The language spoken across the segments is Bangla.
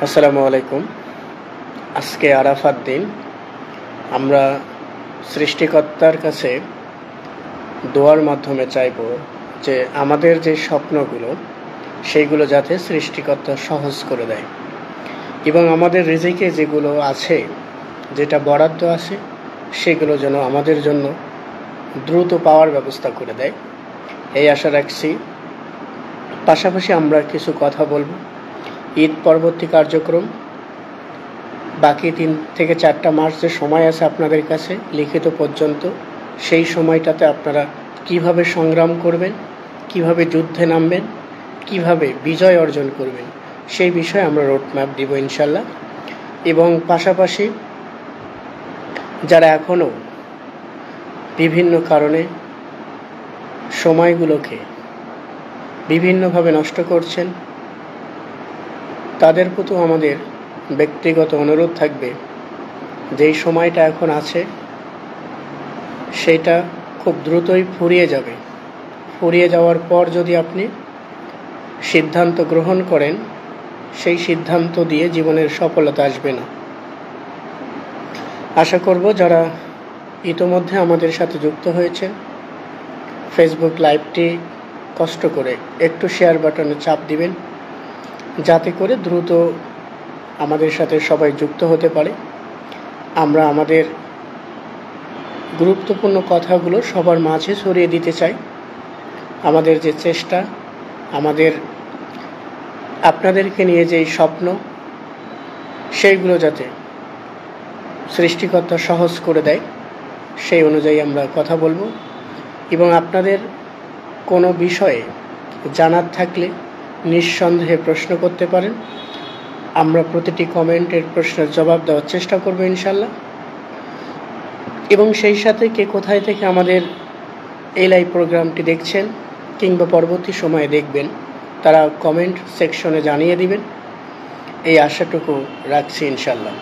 আসসালামু আলাইকুম। আজকে আরাফাত দিন। আমরা সৃষ্টিকর্তার কাছে দোয়ার মাধ্যমে চাইব যে আমাদের যে স্বপ্নগুলো সেইগুলো যাতে সৃষ্টিকর্তা সহজ করে দেয় এবং আমাদের রিজিকে যেগুলো আছে, যেটা বরাদ্দ আছে, সেগুলো যেন আমাদের জন্য দ্রুত পাওয়ার ব্যবস্থা করে দেয়, এই আশা রাখছি। পাশাপাশি আমরা কিছু কথা বলবো ঈদ পরবর্তী কার্যক্রম। বাকি 3 থেকে 4টা মাস যে সময় আছে আপনাদের কাছে লিখিত পর্যন্ত, সেই সময়টাতে আপনারা কিভাবে সংগ্রাম করবেন, কিভাবে যুদ্ধে নামবেন, কিভাবে বিজয় অর্জন করবেন, সেই বিষয়ে আমরা রোডম্যাপ দিব ইনশাল্লাহ। এবং পাশাপাশি যারা এখনও বিভিন্ন কারণে সময়গুলোকে বিভিন্নভাবে নষ্ট করছেন, তাদের প্রতি আমাদের ব্যক্তিগত অনুরোধ থাকবে, যেই সময়টা এখন আছে সেটা খুব দ্রুতই ফুরিয়ে যাবে। ফুরিয়ে যাওয়ার পর যদি আপনি সিদ্ধান্ত গ্রহণ করেন, সেই সিদ্ধান্ত দিয়ে জীবনের সফলতা আসবে না। আশা করব যারা ইতোমধ্যে আমাদের সাথে যুক্ত হয়েছে, ফেসবুক লাইভটি কষ্ট করে একটু শেয়ার বাটনে চাপ দিবেন, যাতে করে দ্রুত আমাদের সাথে সবাই যুক্ত হতে পারে। আমরা আমাদের গুরুত্বপূর্ণ কথাগুলো সবার মাঝে ছড়িয়ে দিতে চাই। আমাদের যে চেষ্টা, আমাদের আপনাদেরকে নিয়ে যেই স্বপ্ন, সেইগুলো যাতে সৃষ্টিকর্তা সহজ করে দেয়, সেই অনুযায়ী আমরা কথা বলবো। এবং আপনাদের কোনো বিষয়ে জানার থাকলে নিঃসন্দেহে প্রশ্ন করতে পারেন। আমরা প্রতিটি কমেন্টের প্রশ্নের জবাব দেওয়ার চেষ্টা করব ইনশাল্লাহ। এবং সেই সাথে কে কোথায় থেকে আমাদের এই লাইভ প্রোগ্রামটি দেখছেন কিংবা পরবর্তী সময়ে দেখবেন, তারা কমেন্ট সেকশনে জানিয়ে দিবেন, এই আশাটুকু রাখছি ইনশাল্লাহ।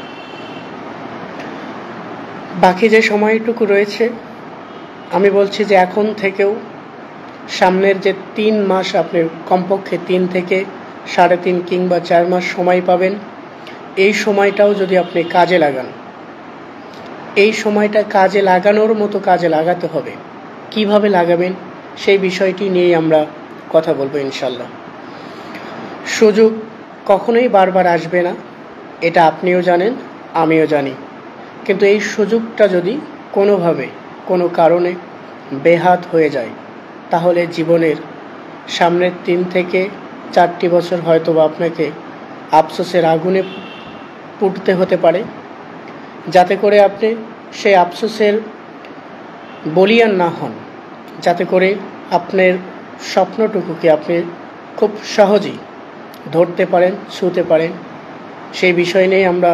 বাকি যে সময়টুকু রয়েছে, আমি বলছি যে এখন থেকেও সামনের যে 3 মাস আপনি কমপক্ষে 3 থেকে 3.5 কিংবা 4 মাস সময় পাবেন, এই সময়টাও যদি আপনি কাজে লাগান, এই সময়টা কাজে লাগানোর মতো কাজে লাগাতে হবে। কিভাবে লাগাবেন সেই বিষয়টি নিয়েই আমরা কথা বলবো ইনশাল্লাহ। সুযোগ কখনোই বারবার আসবে না, এটা আপনিও জানেন, আমিও জানি। কিন্তু এই সুযোগটা যদি কোনোভাবে কোনো কারণে বেহাত হয়ে যায়, তাহলে জীবনের সামনের 3 থেকে 4টি বছর হয়তো বা আপনাকে আফসোসের আগুনে পুড়তে হতে পারে, যাতে করে আপনি সেই আফসোসের বলিয়ান না হন, যাতে করে আপনার স্বপ্নটুকুকে আপনি খুব সহজেই ধরতে পারেন, ছুঁতে পারেন। সেই বিষয় নিয়ে আমরা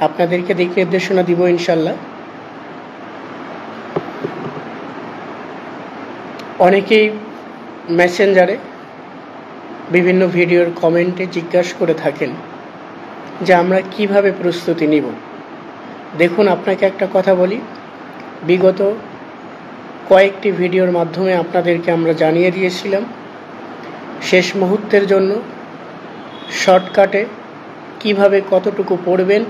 আপনাদেরকে দিক নির্দেশনা দিব ইনশাল্লাহ। অনেকেই মেসেঞ্জারে বিভিন্ন ভিডিওর কমেন্টে জিজ্ঞাসা করে থাকেন যে আমরা কিভাবে প্রস্তুতি নিব। দেখুন, আপনাকে একটা কথা বলি, বিগত কয়েকটি ভিডিওর মাধ্যমে আপনাদেরকে আমরা জানিয়ে দিয়েছিলাম শেষ মুহূর্তের জন্য শর্টকাটে কিভাবে কতটুকু পড়বেন,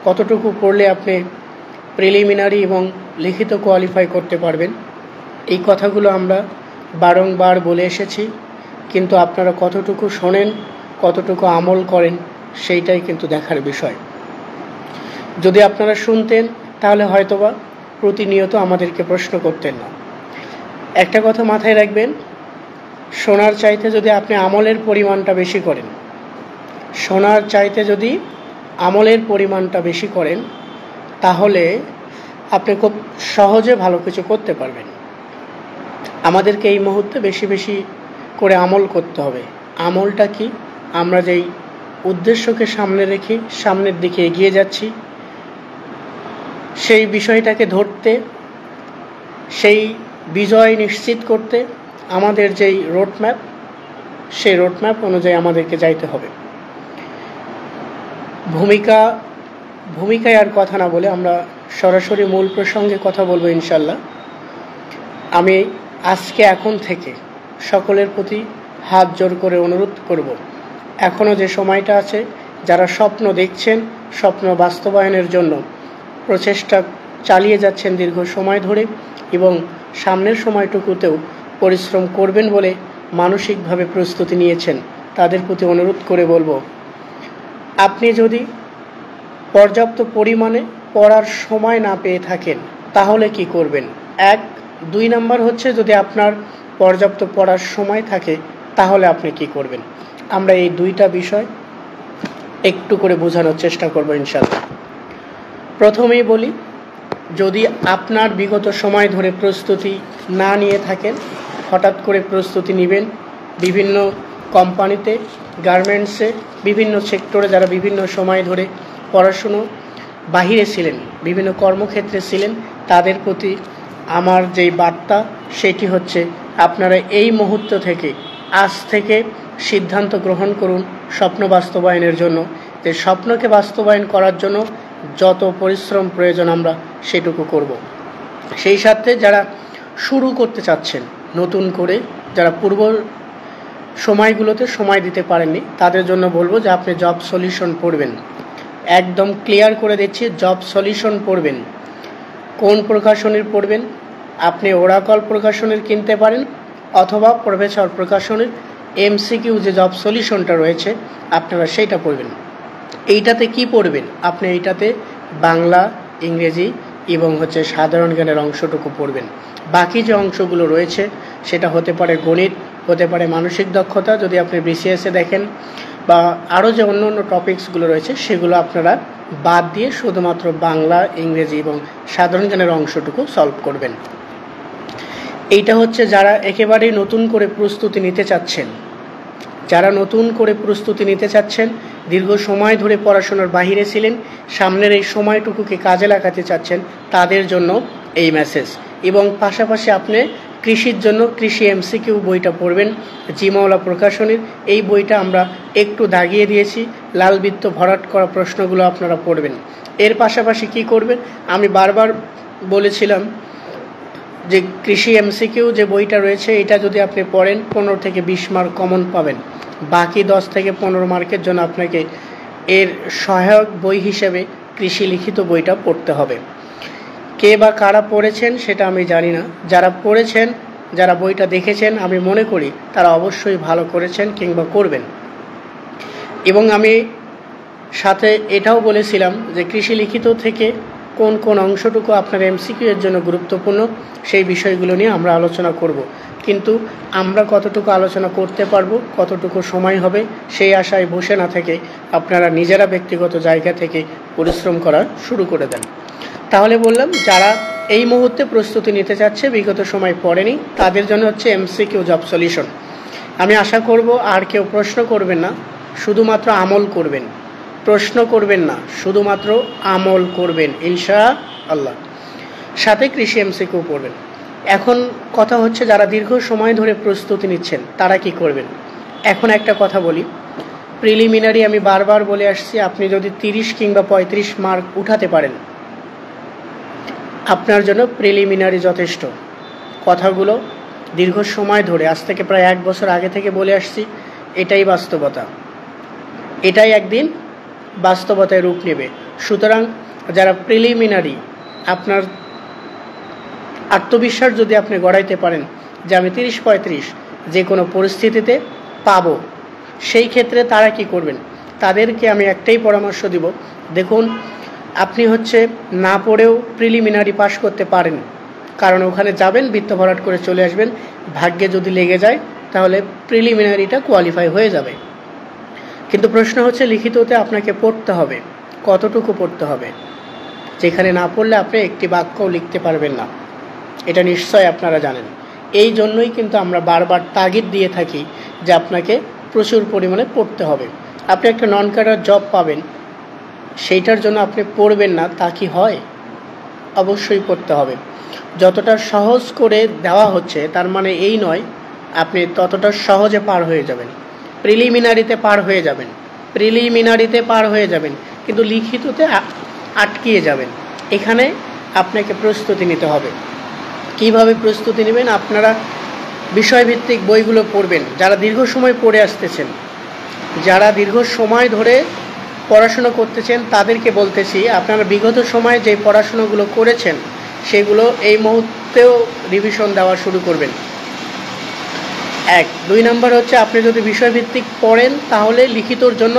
কতটুকু পড়লে আপনি প্রিলিমিনারি এবং লিখিত কোয়ালিফাই করতে পারবেন। এই কথাগুলো আমরা বারংবার বলে এসেছি, কিন্তু আপনারা কতটুকু শোনেন, কতটুকু আমল করেন, সেইটাই কিন্তু দেখার বিষয়। যদি আপনারা শুনতেন, তাহলে হয়তোবা প্রতিনিয়ত আমাদেরকে প্রশ্ন করতেন না। একটা কথা মাথায় রাখবেন, শোনার চাইতে যদি আপনি আমলের পরিমাণটা বেশি করেন, শোনার চাইতে যদি আমলের পরিমাণটা বেশি করেন, তাহলে আপনি খুব সহজে ভালো কিছু করতে পারবেন। আমাদেরকে এই মুহূর্তে বেশি বেশি করে আমল করতে হবে। আমলটা কি? আমরা যেই উদ্দেশ্যকে সামনে রেখে সামনের দিকে এগিয়ে যাচ্ছি, সেই বিষয়টাকে ধরতে, সেই বিজয় নিশ্চিত করতে আমাদের যেই রোডম্যাপ, সেই রোডম্যাপ অনুযায়ী আমাদেরকে যাইতে হবে। ভূমিকায় আর কথা না বলে আমরা সরাসরি মূল প্রসঙ্গে কথা বলবো ইনশাল্লাহ। আমি আজকে এখন থেকে সকলের প্রতি হাত জোর করে অনুরোধ করব, এখনও যে সময়টা আছে যারা স্বপ্ন দেখছেন, স্বপ্ন বাস্তবায়নের জন্য প্রচেষ্টা চালিয়ে যাচ্ছেন দীর্ঘ সময় ধরে এবং সামনের সময়টুকুতেও পরিশ্রম করবেন বলে মানসিকভাবে প্রস্তুতি নিয়েছেন, তাদের প্রতি অনুরোধ করে বলবো, আপনি যদি পর্যাপ্ত পরিমাণে পড়ার সময় না পেয়ে থাকেন তাহলে কি করবেন? 2 নাম্বার হচ্ছে, যদি আপনার পর্যাপ্ত পড়ার সময় থাকে তাহলে আপনি কি করবেন? আমরা এই 2টা বিষয় একটু করে বোঝানোর চেষ্টা করব ইনশাআল্লাহ। প্রথমেই বলি, যদি আপনার বিগত সময় ধরে প্রস্তুতি না নিয়ে থাকেন, হঠাৎ করে প্রস্তুতি নেবেন, বিভিন্ন কোম্পানিতে, গার্মেন্টসে, বিভিন্ন সেক্টরে যারা বিভিন্ন সময় ধরে পড়াশুনো বাহিরে ছিলেন, বিভিন্ন কর্মক্ষেত্রে ছিলেন, তাদের প্রতি আমার যেই বার্তা সেটি হচ্ছে, আপনারা এই মুহূর্ত থেকে, আজ থেকে সিদ্ধান্ত গ্রহণ করুন স্বপ্ন বাস্তবায়নের জন্য, যে স্বপ্নকে বাস্তবায়ন করার জন্য যত পরিশ্রম প্রয়োজন আমরা সেটুকু করব। সেই সাথে যারা শুরু করতে চাচ্ছেন নতুন করে, যারা পূর্ব সময়গুলোতে সময় দিতে পারেননি, তাদের জন্য বলবো যে আপনি জব সলিউশন পড়বেন। একদম ক্লিয়ার করে দিচ্ছি, জব সলিউশন পড়বেন। কোন প্রকাশনীর পড়বেন? আপনি ওরাকল প্রকাশনীর কিনতে পারেন অথবা প্রফেসর প্রকাশনীর MCQ যে জব সলিউশনটা রয়েছে আপনারা সেইটা পড়বেন। এইটাতে কি পড়বেন? আপনি এইটাতে বাংলা, ইংরেজি এবং সাধারণ জ্ঞানের অংশটুকু পড়বেন। বাকি যে অংশগুলো রয়েছে সেটা হতে পারে গণিত, হতে পারে মানসিক দক্ষতা, যদি আপনি BCS-এ দেখেন, বা আরও যে অন্য অন্য টপিকসগুলো রয়েছে সেগুলো আপনারা বাদ দিয়ে শুধুমাত্র বাংলা, ইংরেজি এবং সাধারণ জ্ঞানের অংশটুকু সলভ করবেন। এইটা হচ্ছে যারা একেবারেই নতুন করে প্রস্তুতি নিতে চাচ্ছেন, যারা নতুন করে প্রস্তুতি নিতে চাচ্ছেন, দীর্ঘ সময় ধরে পড়াশোনার বাহিরে ছিলেন, সামনের এই সময়টুকুকে কাজে লাগাতে চাচ্ছেন, তাদের জন্য এই মেসেজ। এবং পাশাপাশি আপনি কৃষির জন্য কৃষি MCQ বইটা পড়বেন, জিমাওলা প্রকাশনীর। এই বইটা আমরা একটু দাগিয়ে দিয়েছি, লাল বৃত্ত ভরাট করা প্রশ্নগুলো আপনারা পড়বেন। এর পাশাপাশি কি করবেন? আমি বারবার বলেছিলাম যে কৃষি MCQ যে বইটা রয়েছে এটা যদি আপনি পড়েন 15 থেকে 20 মার্ক কমন পাবেন। বাকি 10 থেকে 15 মার্কের জন্য আপনাকে এর সহায়ক বই হিসেবে কৃষি লিখিত বইটা পড়তে হবে। কে বা কারা পড়েছেন সেটা আমি জানি না, যারা পড়েছেন, যারা বইটা দেখেছেন, আমি মনে করি তারা অবশ্যই ভালো করেছেন কিংবা করবেন। এবং আমি সাথে এটাও বলেছিলাম যে কৃষি লিখিত থেকে কোন কোন অংশটুকু আপনার MCQ এর জন্য গুরুত্বপূর্ণ সেই বিষয়গুলো নিয়ে আমরা আলোচনা করব। কিন্তু আমরা কতটুকু আলোচনা করতে পারবো, কতটুকু সময় হবে, সেই আশায় বসে না থেকে আপনারা নিজেরা ব্যক্তিগত জায়গা থেকে পরিশ্রম করা শুরু করে দেন। তাহলে বললাম, যারা এই মুহূর্তে প্রস্তুতি নিতে চাচ্ছে, বিগত সময় পড়েনি, তাদের জন্য হচ্ছে MCQ জব সলিউশন। আমি আশা করব আর কেউ প্রশ্ন করবেন না, শুধুমাত্র আমল করবেন। প্রশ্ন করবেন না, শুধুমাত্র আমল করবেন ইনশাআল্লাহ। সাথে কৃষি MCQ পড়বেন। এখন কথা হচ্ছে, যারা দীর্ঘ সময় ধরে প্রস্তুতি নিচ্ছেন তারা কি করবেন? এখন একটা কথা বলি, প্রিলিমিনারি আমি বারবার বলে আসছি, আপনি যদি 30 কিংবা 35 মার্ক উঠাতে পারেন আপনার জন্য প্রিলিমিনারি যথেষ্ট। কথাগুলো দীর্ঘ সময় ধরে, আজ থেকে প্রায় 1 বছর আগে থেকে বলে আসছি, এটাই বাস্তবতা, এটাই একদিন বাস্তবতায় রূপ নেবে। সুতরাং যারা প্রিলিমিনারি, আপনার আত্মবিশ্বাস যদি আপনি গড়াইতে পারেন যে আমি 30-35 যে কোনো পরিস্থিতিতে পাবো, সেই ক্ষেত্রে তারা কি করবেন? তাদেরকে আমি একটাই পরামর্শ দিব, দেখুন আপনি না পড়েও প্রিলিমিনারি পাস করতে পারেন, কারণ ওখানে যাবেন, বৃত্ত ভরাট করে চলে আসবেন, ভাগ্যে যদি লেগে যায় তাহলে প্রিলিমিনারিটা কোয়ালিফাই হয়ে যাবে। কিন্তু প্রশ্ন হচ্ছে, লিখিততে আপনাকে পড়তে হবে, কতটুকু পড়তে হবে? যেখানে না পড়লে আপনি একটি বাক্যও লিখতে পারবেন না, এটা নিশ্চয় আপনারা জানেন। এই জন্যই কিন্তু আমরা বারবার তাগিদ দিয়ে থাকি যে আপনাকে প্রচুর পরিমাণে পড়তে হবে। আপনি একটা নন ক্যাডার জব পাবেন, সেইটার জন্য আপনি পড়বেন না তা কি হয়? অবশ্যই পড়তে হবে। যতটা সহজ করে দেওয়া হচ্ছে তার মানে এই নয় আপনি ততটা সহজে পার হয়ে যাবেন। প্রিলিমিনারিতে পার হয়ে যাবেন, প্রিলিমিনারিতে পার হয়ে যাবেন, কিন্তু লিখিততে আটকিয়ে যাবেন। এখানে আপনাকে প্রস্তুতি নিতে হবে। কিভাবে প্রস্তুতি নেবেন? আপনারা বিষয়ভিত্তিক বইগুলো পড়বেন, যারা দীর্ঘ সময় পড়ে আসতেছেন, যারা দীর্ঘ সময় ধরে পড়াশুনো করতেছেন তাদেরকে বলতেছি, আপনারা বিগত সময়ে যে পড়াশুনোগুলো করেছেন সেগুলো এই মুহূর্তেও রিভিশন দেওয়া শুরু করবেন। 2 নম্বর হচ্ছে, আপনি যদি বিষয়ভিত্তিক পড়েন তাহলে লিখিতর জন্য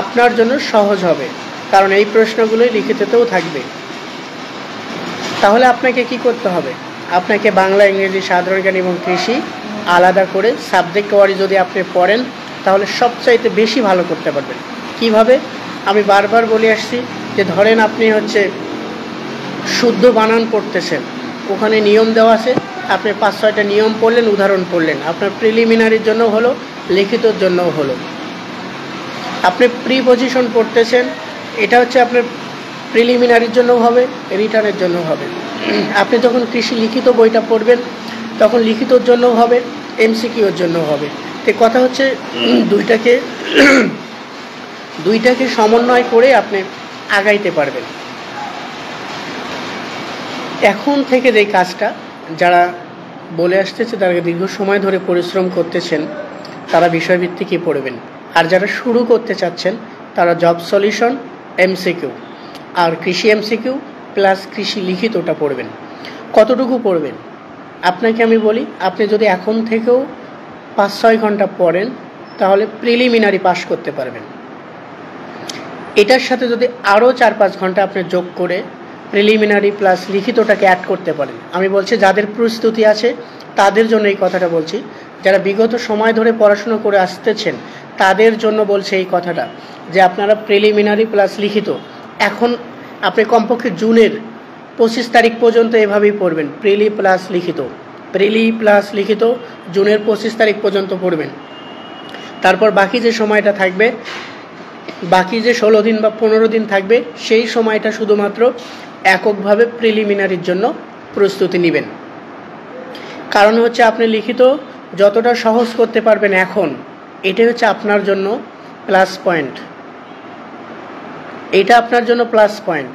আপনার জন্য সহজ হবে, কারণ এই প্রশ্নগুলোই লিখিততেও থাকবে। তাহলে আপনাকে কি করতে হবে? আপনাকে বাংলা, ইংরেজি, সাধারণ জ্ঞান এবং কৃষি আলাদা করে সাবজেক্ট ওয়াইজ যদি আপনি পড়েন তাহলে সবচাইতে বেশি ভালো করতে পারবেন। কিভাবে? আমি বারবার বলে আসছি যে ধরেন আপনি হচ্ছে শুদ্ধ বানান পড়তেছেন, ওখানে নিয়ম দেওয়া আছে, আপনি 5-6টা নিয়ম পড়লেন, উদাহরণ পড়লেন, আপনার প্রিলিমিনারির জন্য হলো, লিখিতর জন্যও হলো। আপনি প্রিপজিশন পড়তেছেন, এটা হচ্ছে আপনার প্রিলিমিনারির জন্যও হবে, রিটার্নের জন্যও হবে। আপনি যখন কৃষি লিখিত বইটা পড়বেন তখন লিখিতর জন্যও হবে, এমসিকিউর জন্যও হবে। তো কথা হচ্ছে দুইটাকে সমন্বয় করে আপনি আগাইতে পারবেন। এখন থেকে যে কাজটা যারা বলে আসতেছে, তারা দীর্ঘ সময় ধরে পরিশ্রম করতেছেন, তারা বিষয়ভিত্তিকই পড়বেন। আর যারা শুরু করতে চাচ্ছেন তারা জব সলিউশন, এমসিকিউ আর কৃষি এমসিকিউ প্লাস কৃষি লিখিতটা পড়বেন। কতটুকু পড়বেন? আপনাকে আমি বলি, আপনি যদি এখন থেকেও 5-6 ঘন্টা পড়েন তাহলে প্রিলিমিনারি পাস করতে পারবেন। এটার সাথে যদি আরও 4-5 ঘন্টা আপনি যোগ করে প্রিলিমিনারি প্লাস লিখিতটাকে অ্যাড করতে পারেন, আমি বলছি যাদের প্রস্তুতি আছে তাদের জন্য এই কথাটা বলছি, যারা বিগত সময় ধরে পড়াশুনো করে আসতেছেন তাদের জন্য বলছে এই কথাটা, যে আপনারা প্রিলিমিনারি প্লাস লিখিত এখন আপনি কমপক্ষে জুনের 25 তারিখ পর্যন্ত এভাবেই পড়বেন, প্রিলি প্লাস লিখিত জুনের 25 তারিখ পর্যন্ত পড়বেন। তারপর বাকি যে সময়টা থাকবে, বাকি যে 16 দিন বা 15 দিন থাকবে, সেই সময়টা শুধুমাত্র এককভাবে প্রিলিমিনারির জন্য প্রস্তুতি নেবেন। কারণ হচ্ছে আপনি লিখিত যতটা সহজ করতে পারবেন এখন, এটাই হচ্ছে আপনার জন্য প্লাস পয়েন্ট। এটা আপনার জন্য প্লাস পয়েন্ট।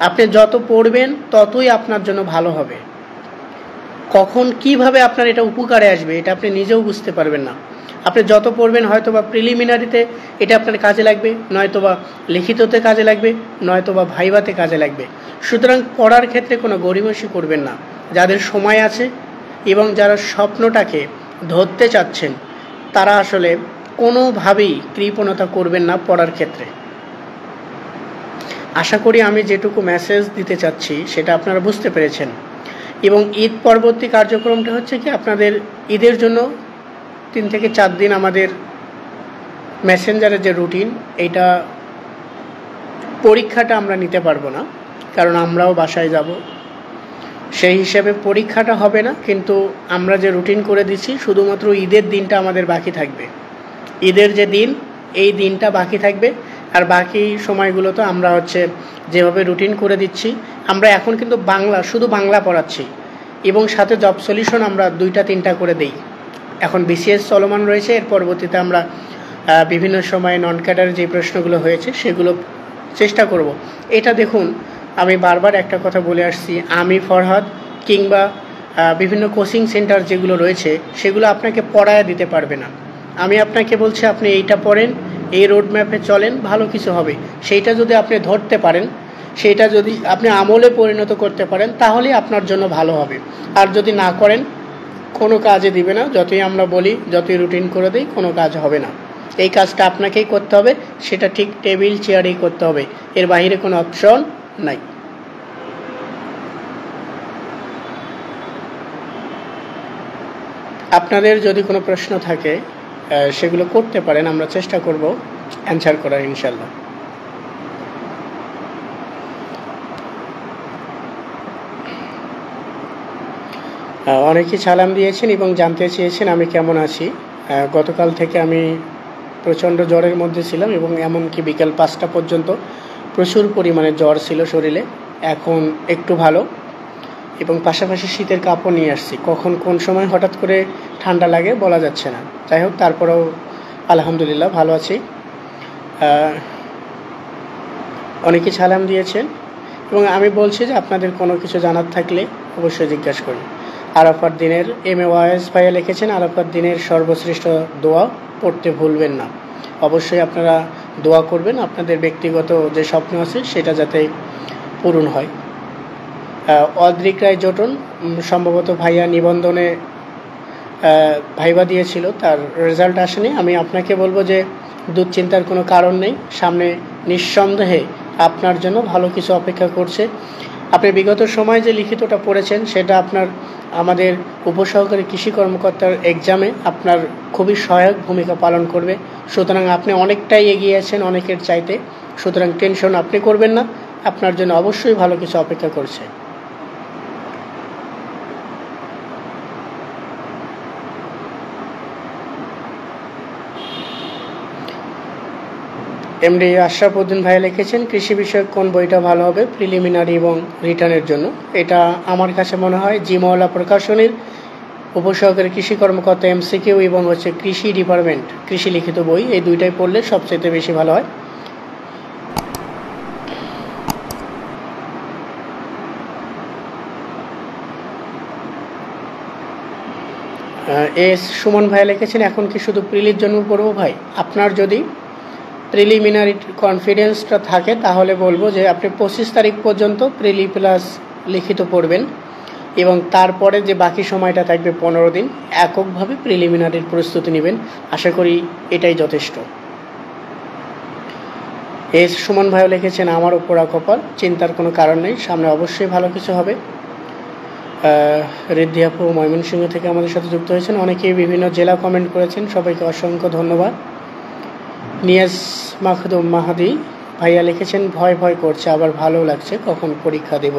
আপনি যত পড়বেন ততই আপনার জন্য ভালো হবে। কখন কিভাবে আপনার এটা উপকারে আসবে এটা আপনি নিজেও বুঝতে পারবেন না। আপনি যত পড়বেন হয়তোবা প্রিলিমিনারিতে এটা আপনার কাজে লাগবে, নয়তোবা লিখিততে কাজে লাগবে, নয়তোবা ভাইভাতে কাজে লাগবে। সুতরাং পড়ার ক্ষেত্রে কোনো গড়িমসি করবেন না। যাদের সময় আছে এবং যারা স্বপ্নটাকে ধরতে চাচ্ছেন তারা আসলে কোনোভাবেই কৃপণতা করবেন না পড়ার ক্ষেত্রে। আশা করি আমি যেটুকু মেসেজ দিতে চাচ্ছি সেটা আপনারা বুঝতে পেরেছেন। এবং ঈদ পরবর্তী কার্যক্রমটা হচ্ছে কি, আপনাদের ঈদের জন্য 3 থেকে 4 দিন আমাদের মেসেঞ্জারের যে রুটিন, এইটা পরীক্ষাটা আমরা নিতে পারবো না, কারণ আমরাও বাসায় যাব। সেই হিসেবে পরীক্ষাটা হবে না, কিন্তু আমরা যে রুটিন করে দিচ্ছি শুধুমাত্র ঈদের দিনটা আমাদের বাকি থাকবে। ঈদের যে দিন, এই দিনটা বাকি থাকবে। আর বাকি সময়গুলো তো আমরা হচ্ছে যেভাবে রুটিন করে দিচ্ছি, আমরা এখন কিন্তু শুধু বাংলা পড়াচ্ছি এবং সাথে জব সলিউশন আমরা 2-3টা করে দেই। এখন বিসিএস চলমান রয়েছে, এর পরবর্তীতে আমরা বিভিন্ন সময়ে নন ক্যাডারের যে প্রশ্নগুলো হয়েছে সেগুলো চেষ্টা করব। এটা দেখুন, আমি বারবার একটা কথা বলে আসছি, আমি ফরহাদ কিংবা বিভিন্ন কোচিং সেন্টার যেগুলো রয়েছে সেগুলো আপনাকে পড়ায় দিতে পারবে না। আমি আপনাকে বলছি আপনি এইটা পড়েন, এই রোড ম্যাপে চলেন, ভালো কিছু হবে। সেইটা যদি আপনি ধরতে পারেন, সেইটা যদি আপনি আমলে পরিণত করতে পারেন তাহলেই আপনার জন্য ভালো হবে। আর যদি না করেন কোনো কাজে দিবে না, যতই আমরা বলি, যতই রুটিন করে দিই, কোনো কাজ হবে না। এই কাজটা আপনাকেই করতে হবে, সেটা ঠিক টেবিল চেয়ারেই করতে হবে, এর বাইরে কোনো অপশন নাই। আপনাদের যদি কোনো প্রশ্ন থাকে সেগুলো করতে পারেন, আমরা চেষ্টা করব অ্যান্সার করার ইনশাল্লাহ। অনেকেই সালাম দিয়েছেন এবং জানতে চেয়েছেন আমি কেমন আছি। গতকাল থেকে আমি প্রচণ্ড জ্বরের মধ্যে ছিলাম এবং এমনকি বিকেল 5টা পর্যন্ত প্রচুর পরিমাণে জ্বর ছিল শরীরে। এখন একটু ভালো এবং পাশাপাশি শীতের কাপড় নিয়ে আসছি। কখন কোন সময় হঠাৎ করে ঠান্ডা লাগে বলা যাচ্ছে না। যাই হোক, তারপরেও আলহামদুলিল্লাহ ভালো আছি। অনেকেই সালাম দিয়েছেন এবং আমি বলছি যে আপনাদের কোনো কিছু জানার থাকলে অবশ্যই জিজ্ঞাসা করুন। আরাফাত দিনের MAYS ভাইয়া লিখেছেন, আরাফাত দিনের সর্বশ্রেষ্ঠ দোয়া পড়তে ভুলবেন না। অবশ্যই আপনারা দোয়া করবেন আপনাদের ব্যক্তিগত যে স্বপ্ন আছে সেটা যাতে পূরণ হয়। অদ্রিক রায় জটন সম্ভবত ভাইয়া নিবন্ধনে ভাইবা দিয়েছিল, তার রেজাল্ট আসেনি। আমি আপনাকে বলবো যে দুশ্চিন্তার কোনো কারণ নেই, সামনে নিঃসন্দেহে আপনার জন্য ভালো কিছু অপেক্ষা করছে। আপনি বিগত সময়ে যে লিখিতটা পড়েছেন সেটা আপনার আমাদের উপসহকারী কৃষি কর্মকর্তার এক্সামে আপনার খুবই সহায়ক ভূমিকা পালন করবে। সুতরাং আপনি অনেকটাই এগিয়ে আছেন অনেকের চাইতে, সুতরাং টেনশন আপনি করবেন না, আপনার জন্য অবশ্যই ভালো কিছু অপেক্ষা করছে। এমডি আশরাফ উদ্দিন ভাই লিখেছেন, কৃষি বিষয়ক কোন বইটা ভালো হবে প্রিলিমিনারি এবং রিটার্নের জন্য? এটা আমার কাছে মনে হয় জিমওয়ালা প্রকাশনীর উপসহকারী কৃষি কর্মকর্তা এমসিকিউ এবং কৃষি ডিপার্টমেন্ট কৃষি লিখিত বই, এই দুইটাই পড়লে সবচেয়ে বেশি ভালো হয়। এস সুমন ভাই লিখেছেন, এখন কি শুধু প্রিলির জন্য পড়বো? ভাই আপনার যদি প্রিলিমিনারি কনফিডেন্সটা থাকে তাহলে বলবো যে আপনি 25 তারিখ পর্যন্ত প্রিলি প্লাস লিখিত পড়বেন এবং তারপরে যে বাকি সময়টা থাকবে 15 দিন এককভাবে প্রিলিমিনারির প্রস্তুতি নেবেন। আশা করি এটাই যথেষ্ট। এস সুমন ভাইও লিখেছেন, আমার ওপরা কপাল, চিন্তার কোনো কারণ নেই, সামনে অবশ্যই ভালো কিছু হবে। রিদ্ধি আপু ময়মনসিংহ থেকে আমাদের সাথে যুক্ত হয়েছেন, অনেকেই বিভিন্ন জেলা কমেন্ট করেছেন, সবাইকে অসংখ্য ধন্যবাদ। নিয়াজ মাহদুম মাহাদি ভাইয়া লিখেছেন, ভয় ভয় করছে আবার ভালো লাগছে, কখন পরীক্ষা দেব।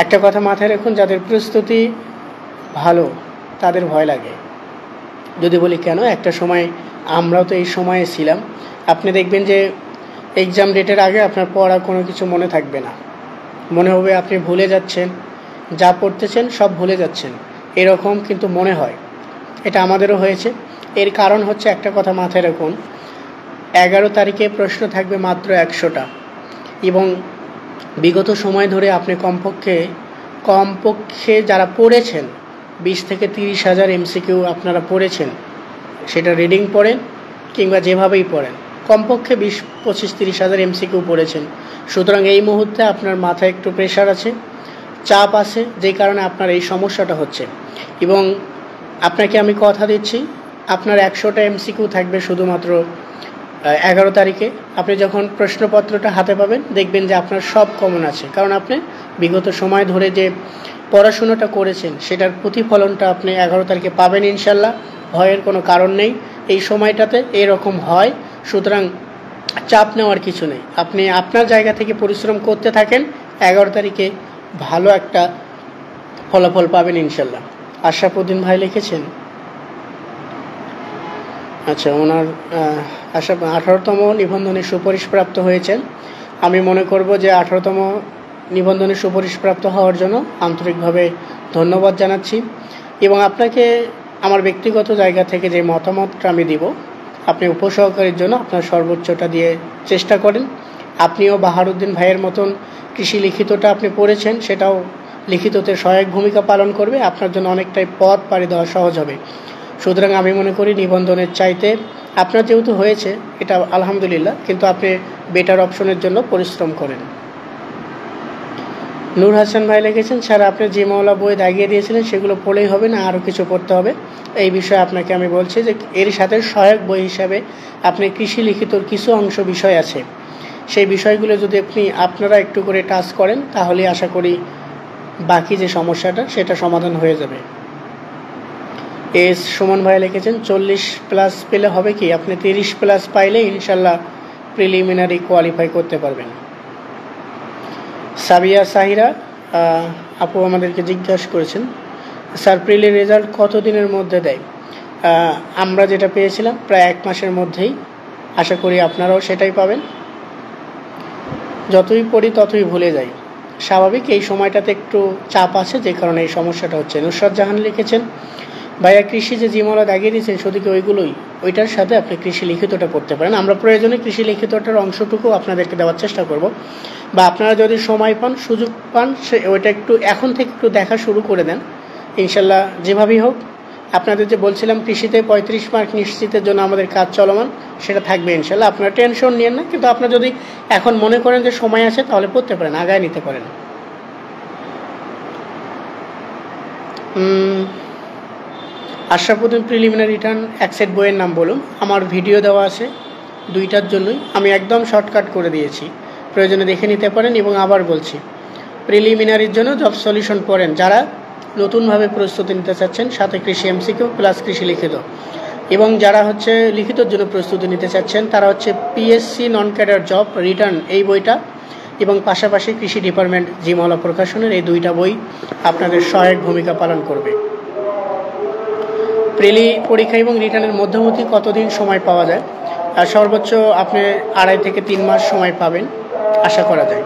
একটা কথা মাথায় রাখুন, যাদের প্রস্তুতি ভালো তাদের ভয় লাগে। যদি বলি কেন, একটা সময় আমরাও তো এই সময়ে ছিলাম। আপনি দেখবেন যে এক্সাম ডেটের আগে আপনার পড়া কোনো কিছু মনে থাকবে না, মনে হবে আপনি ভুলে যাচ্ছেন, যা পড়তেছেন সব ভুলে যাচ্ছেন, এরকম কিন্তু মনে হয়। এটা আমাদেরও হয়েছে। এর কারণ হচ্ছে, একটা কথা মাথায় রাখুন, 11 তারিখে প্রশ্ন থাকবে মাত্র 100টা এবং বিগত সময় ধরে আপনি কমপক্ষে যারা পড়েছেন 20 থেকে 30 হাজার এমসিকিউ আপনারা পড়েছেন, সেটা রিডিং পড়েন কিংবা যেভাবেই পড়েন, কমপক্ষে 20, 25, 30 হাজার এমসিকিউ পড়েছেন। সুতরাং এই মুহূর্তে আপনার মাথায় একটু প্রেশার আছে, চাপ আছে, যেই কারণে আপনার এই সমস্যাটা হচ্ছে। এবং আপনাকে আমি কথা দিচ্ছি, আপনার 100টা এমসিকিউ থাকবে শুধুমাত্র 11 তারিখে। আপনি যখন প্রশ্নপত্রটা হাতে পাবেন দেখবেন যে আপনার সব কমন আছে, কারণ আপনি বিগত সময় ধরে যে পড়াশোনাটা করেছেন সেটার প্রতিফলনটা আপনি 11 তারিখে পাবেন ইনশাল্লাহ। ভয়ের কোনো কারণ নেই, এই সময়টাতে এরকম হয়। সুতরাং চাপ নেওয়ার কিছু নেই, আপনি আপনার জায়গা থেকে পরিশ্রম করতে থাকেন, 11 তারিখে ভালো একটা ফলাফল পাবেন ইনশাল্লাহ। আশরাফ উদ্দিন ভাই লিখেছেন, আচ্ছা, ওনার 18তম নিবন্ধনে সুপারিশপ্রাপ্ত হয়েছেন। আমি মনে করব যে 18তম নিবন্ধনে সুপারিশপ্রাপ্ত হওয়ার জন্য আন্তরিকভাবে ধন্যবাদ জানাচ্ছি এবং আপনাকে আমার ব্যক্তিগত জায়গা থেকে যে মতামতটা আমি দিব, আপনি উপসহকারীর জন্য আপনার সর্বোচ্চটা দিয়ে চেষ্টা করেন। আপনিও বাহারুদ্দিন ভাইয়ের মতন কৃষি লিখিতটা আপনি পড়েছেন, সেটাও লিখিততে সহায়ক ভূমিকা পালন করবে, আপনার জন্য অনেকটাই পথ পাড়ি দেওয়া সহজ হবে। সুতরাং আমি মনে করি নিবন্ধনের চাইতে আপনার যেহেতু হয়েছে এটা আলহামদুলিল্লাহ, কিন্তু আপনি বেটার অপশনের জন্য পরিশ্রম করেন। নূর হাসান ভাই লিখেছেন, স্যার আপনি যে মওলা বই দাগিয়ে দিয়েছিলেন সেগুলো পড়লেই হবে না, আরও কিছু পড়তে হবে? এই বিষয়ে আপনাকে আমি বলছি যে এর সাথে সহায়ক বই হিসাবে আপনি কৃষি লিখিতর কিছু অংশ বিষয় আছে, সেই বিষয়গুলো যদি আপনারা একটু করে টাচ করেন তাহলে আশা করি বাকি যে সমস্যাটা সেটা সমাধান হয়ে যাবে। এস সুমন ভাই লিখেছেন, 40+ পেলে হবে কি? আপনি 30+ পাইলে ইনশাল্লাহ প্রিলিমিনারি কোয়ালিফাই করতে পারবেন। সাবিয়া সাহিরা আপু আমাদেরকে জিজ্ঞাসা করেছেন, স্যার প্রিলি রেজাল্ট কত দিনের মধ্যে দেয়? আমরা যেটা পেয়েছিলাম প্রায় 1 মাসের মধ্যেই, আশা করি আপনারাও সেটাই পাবেন। যতই পড়ি ততই ভুলে যাই, স্বাভাবিক, এই সময়টাতে একটু চাপ আছে যে কারণে এই সমস্যাটা হচ্ছে। নুসরাত জাহান লিখেছেন, ভাইয়া কৃষি যে জিমওয়ালা দাগিয়ে দিয়েছেন শুধু কি ওইটার সাথে আপনি কৃষি লিখিতটা করতে পারেন? আমরা প্রয়োজনে কৃষি লিখিতটার অংশটুকু আপনাদেরকে দেওয়ার চেষ্টা করব, বা আপনারা যদি সময় পান, সুযোগ পান, ওইটা একটু এখন থেকে একটু দেখা শুরু করে দেন, ইনশাল্লাহ যেভাবেই হোক আপনাদের যে বলছিলাম কৃষিতে 35 মার্ক নিশ্চিতের জন্য আমাদের কাজ চলমান, সেটা থাকবে ইনশাল্লাহ। আপনারা টেনশন নিয়েন না, কিন্তু আপনারা যদি এখন মনে করেন যে সময় আছে তাহলে পড়তে পারেন, আগায় নিতে পারেন। আশরাফুদ্দিন প্রিলিমিনারি রিটার্ন এক সেট বইয়ের নাম বলুন। আমার ভিডিও দেওয়া আছে দুইটার জন্যই, আমি একদম শর্টকাট করে দিয়েছি, প্রয়োজনে দেখে নিতে পারেন। এবং আবার বলছি, প্রিলিমিনারির জন্য জব সলিউশন পড়েন যারা নতুনভাবে প্রস্তুতি নিতে চাচ্ছেন, সাথে কৃষি এমসিকিউ প্লাস কৃষি লিখিত। এবং যারা হচ্ছে লিখিতর জন্য প্রস্তুতি নিতে চাচ্ছেন তারা হচ্ছে PSC non cadre job return এই বইটা, এবং পাশাপাশি কৃষি ডিপার্টমেন্ট জিমলা প্রকাশনের এই দুইটা বই আপনাদের সহায়ক ভূমিকা পালন করবে। প্রিলি পরীক্ষা এবং রিটার্নের মধ্যবর্তী কতদিন সময় পাওয়া যায়? আর সর্বোচ্চ আপনি 2.5 থেকে 3 মাস সময় পাবেন আশা করা যায়।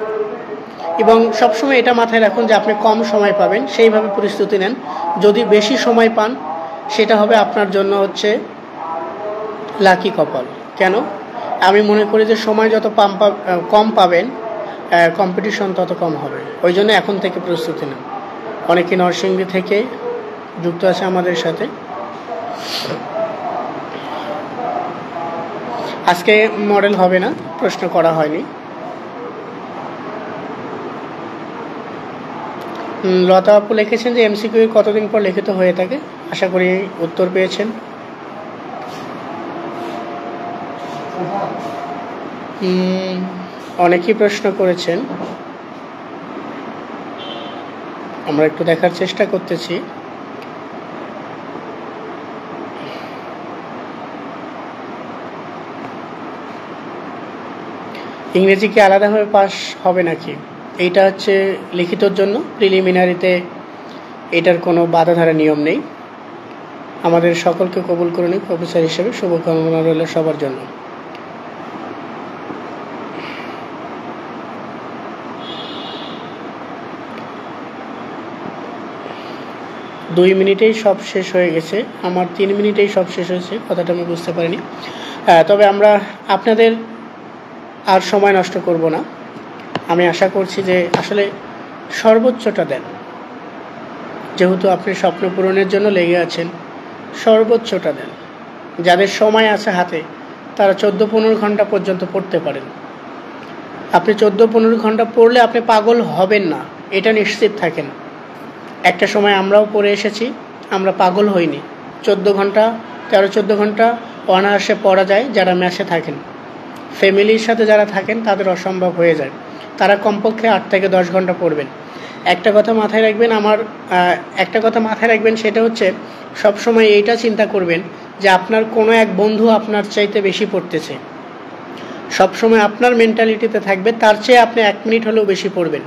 এবং সবসময় এটা মাথায় রাখুন যে আপনি কম সময় পাবেন, সেইভাবে প্রস্তুতি নেন। যদি বেশি সময় পান সেটা হবে আপনার জন্য হচ্ছে লাকি কপাল। কেন? আমি মনে করি যে সময় যত কম পাবেন কম্পিটিশন তত কম হবে, ওই জন্য এখন থেকে প্রস্তুতি নেন। অনেকে নরসিংদী থেকে যুক্ত আছে আমাদের সাথে। আজকে মডেল হবে না, প্রশ্ন করা হয়নি। লতা আপু লিখেছেন যে এমসিকিউ কতদিন পর লিখিত হয়ে থাকে? আশা করি উত্তর পেয়েছেন। অনেকেই প্রশ্ন করেছেন, আমরা একটু দেখার চেষ্টা করতেছি। ইংরেজি কি আলাদাভাবে পাস হবে নাকি? এইটা হচ্ছে লিখিতর জন্য, প্রিলিমিনারিতে এটার কোনো বাধাধারা নিয়ম নেই। আমাদের সকলকে কবুল করে নিক প্রফেসর হিসেবে, শুভকামনা রইল সবার জন্য। দুই মিনিটেই সব শেষ হয়ে গেছে, আমার 3 মিনিটেই সব শেষ হয়েছে, কথাটা আমি বুঝতে পারিনি। তবে আমরা আপনাদের আর সময় নষ্ট করব না। আমি আশা করছি যে আসলে সর্বোচ্চটা দেন, যেহেতু আপনি স্বপ্ন পূরণের জন্য লেগে আছেন, সর্বোচ্চটা দেন। যাদের সময় আছে হাতে তারা 14-15 ঘন্টা পর্যন্ত পড়তে পারেন। আপনি 14-15 ঘন্টা পড়লে আপনি পাগল হবেন না, এটা নিশ্চিত থাকেন। একটা সময় আমরাও পড়ে এসেছি, আমরা পাগল হইনি। 14 ঘন্টা 13-14 ঘন্টা অনায়াসে পড়া যায় যারা মেসে থাকেন। ফ্যামিলির সাথে যারা থাকেন তাদের অসম্ভব হয়ে যায়, তারা কমপক্ষে 8 থেকে 10 ঘন্টা পড়বেন। একটা কথা মাথায় রাখবেন, সেটা হচ্ছে সবসময় এইটা চিন্তা করবেন যে আপনার কোনো এক বন্ধু আপনার চাইতে বেশি পড়তেছে। সবসময় আপনার মেন্টালিটিতে থাকবে তার চেয়ে আপনি 1 মিনিট হলেও বেশি পড়বেন।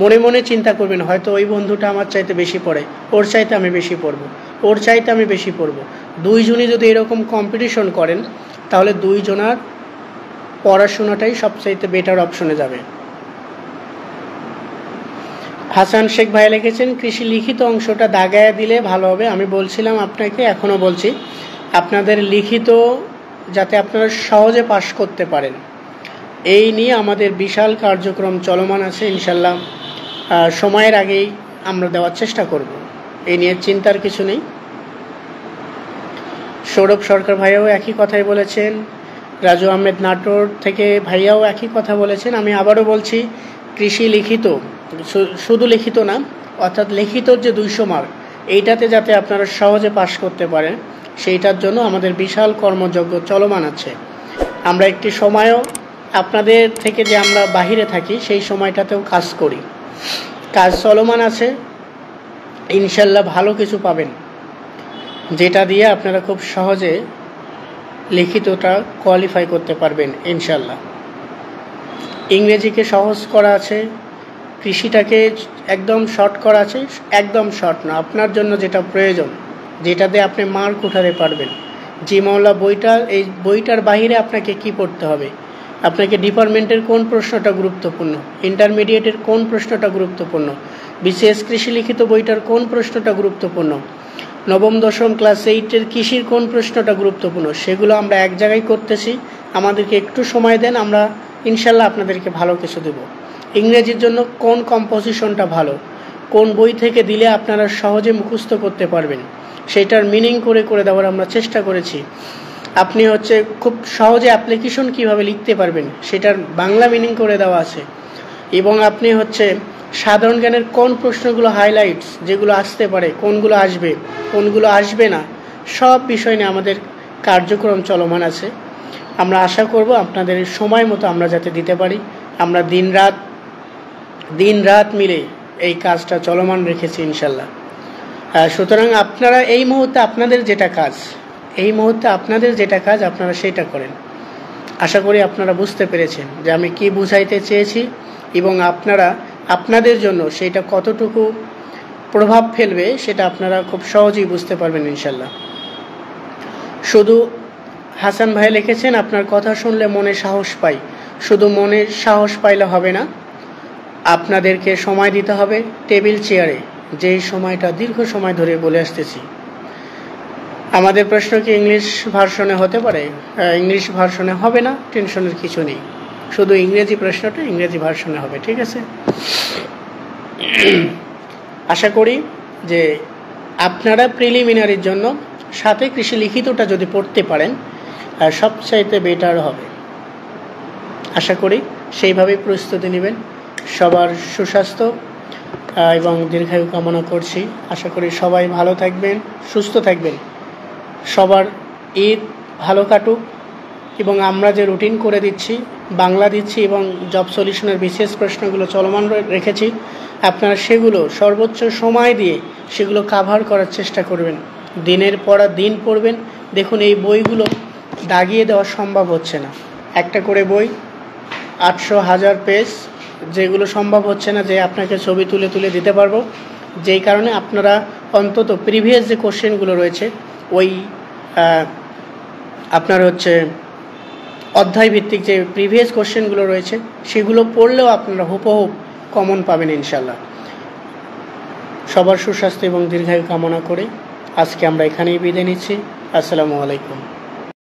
মনে মনে চিন্তা করবেন হয়তো ওই বন্ধুটা আমার চাইতে বেশি পড়ে, ওর চাইতে আমি বেশি পড়বো, ওর চাইতে আমি বেশি পড়বো। দুইজনই যদি এরকম কম্পিটিশন করেন তাহলে দুইজনার পড়াশোনাটাই সবচাইতে বেটার অপশনে যাবে। হাসান শেখ ভাই লিখেছেন কৃষি লিখিত অংশটা দাগায় দিলে ভালো হবে। আমি বলছিলাম আপনাকে, এখনও বলছি, আপনাদের লিখিত যাতে আপনারা সহজে পাশ করতে পারেন এই নিয়ে আমাদের বিশাল কার্যক্রম চলমান আছে। ইনশাল্লাহ সময়ের আগেই আমরা দেওয়ার চেষ্টা করব, এই নিয়ে চিন্তার কিছু নেই। সৌরভ সরকার ভাইয়াও একই কথাই বলেছেন, রাজু আহমেদ নাটোর থেকে ভাইয়াও একই কথা বলেছেন। আমি আবারও বলছি, কৃষি লিখিত, শুধু লিখিত না, অর্থাৎ লিখিতর যে 200 মার্ক, এইটাতে যাতে আপনারা সহজে পাশ করতে পারেন সেইটার জন্য আমাদের বিশাল কর্মযজ্ঞ চলমান আছে। আমরা একটি সময়ও আপনাদের থেকে যে আমরা বাহিরে থাকি সেই সময়টাতেও কাজ করি, কাজ চলমান আছে। ইনশাল্লাহ ভালো কিছু পাবেন, যেটা দিয়ে আপনারা খুব সহজে লিখিতটা কোয়ালিফাই করতে পারবেন ইনশাল্লাহ। ইংরেজিকে সহজ করা আছে, কৃষিটাকে একদম শর্ট করা আছে। একদম শর্ট না, আপনার জন্য যেটা প্রয়োজন, যেটাতে আপনি মার্ক উঠাতে পারবেন। জিমলা বইটা, এই বইটার বাহিরে আপনাকে কি পড়তে হবে? আপনাকে ডিপার্টমেন্টের কোন প্রশ্নটা গুরুত্বপূর্ণ, ইন্টারমিডিয়েটের কোন প্রশ্নটা গুরুত্বপূর্ণ, বিসিএস কৃষি লিখিত বইটার কোন প্রশ্নটা গুরুত্বপূর্ণ, নবম দশম ক্লাস 8-এর কৃষির কোন প্রশ্নটা গুরুত্বপূর্ণ, সেগুলো আমরা এক জায়গায় করতেছি। আমাদেরকে একটু সময় দেন, আমরা ইনশাল্লাহ আপনাদেরকে ভালো কিছু দেব। ইংরেজির জন্য কোন কম্পোজিশনটা ভালো, কোন বই থেকে দিলে আপনারা সহজে মুখস্থ করতে পারবেন, সেটার মিনিং করে করে দেওয়ার আমরা চেষ্টা করেছি। আপনি হচ্ছে খুব সহজে অ্যাপ্লিকেশন কিভাবে লিখতে পারবেন সেটার বাংলা মিনিং করে দেওয়া আছে, এবং আপনি হচ্ছে সাধারণ জ্ঞানের কোন প্রশ্নগুলো হাইলাইটস, যেগুলো আসতে পারে, কোনগুলো আসবে না, সব বিষয় নিয়ে আমাদের কার্যক্রম চলমান আছে। আমরা আশা করব আপনাদের সময় মতো আমরা যাতে দিতে পারি। আমরা দিন রাত মিলে এই কাজটা চলমান রেখেছি ইনশাল্লাহ। সুতরাং আপনারা এই মুহূর্তে আপনাদের যেটা কাজ আপনারা সেটা করেন। আশা করি আপনারা বুঝতে পেরেছেন যে আমি কি বুঝাইতে চেয়েছি, এবং আপনাদের জন্য সেটা কতটুকু প্রভাব ফেলবে সেটা আপনারা খুব সহজেই বুঝতে পারবেন ইনশাল্লাহ। শুধু হাসান ভাই লিখেছেন আপনার কথা শুনলে মনে সাহস পাই। শুধু মনে সাহস পাইলে হবে না, আপনাদেরকে সময় দিতে হবে টেবিল চেয়ারে, যেই সময়টা দীর্ঘ সময় ধরে বলে আসতেছি। আমাদের প্রশ্ন কি ইংলিশ ভার্সনে হতে পারে? ইংলিশ ভার্সনে হবে না, টেনশনের কিছু নেই। শুধু ইংরেজি প্রশ্নটা ইংরেজি ভার্সনে হবে, ঠিক আছে? আশা করি যে আপনারা প্রিলিমিনারির জন্য সাথে কৃষি লিখিতটা যদি পড়তে পারেন সবচাইতে বেটার হবে। আশা করি সেইভাবেই প্রস্তুতি নেবেন। সবার সুস্বাস্থ্য এবং দীর্ঘায়ু কামনা করছি। আশা করি সবাই ভালো থাকবেন, সুস্থ থাকবেন, সবার ঈদ ভালো কাটুক, এবং আমরা যে রুটিন করে দিচ্ছি, বাংলা দিচ্ছি এবং জব সলিউশনের বিশেষ প্রশ্নগুলো চলমান রেখেছি, আপনারা সেগুলো সর্বোচ্চ সময় দিয়ে সেগুলো কাভার করার চেষ্টা করবেন। দিনের পর দিন পড়বেন। দেখুন এই বইগুলো দাগিয়ে দেওয়া সম্ভব হচ্ছে না, একটা করে বই 800,000 পেজ, যেগুলো সম্ভব হচ্ছে না যে আপনাকে ছবি তুলে তুলে দিতে পারবো। যেই কারণে আপনারা অন্তত প্রিভিয়াস যে কোশ্চেনগুলো রয়েছে ওই আপনার হচ্ছে অধ্যায় ভিত্তিক যে প্রিভিয়াস কোশ্চেনগুলো রয়েছে সেগুলো পড়লেও আপনারা হুবহু কমন পাবেন ইনশাল্লাহ। সবার সুস্বাস্থ্য এবং দীর্ঘায়ু কামনা করে আজকে আমরা এখানেই বিদায় নিচ্ছি। আসসালামু আলাইকুম।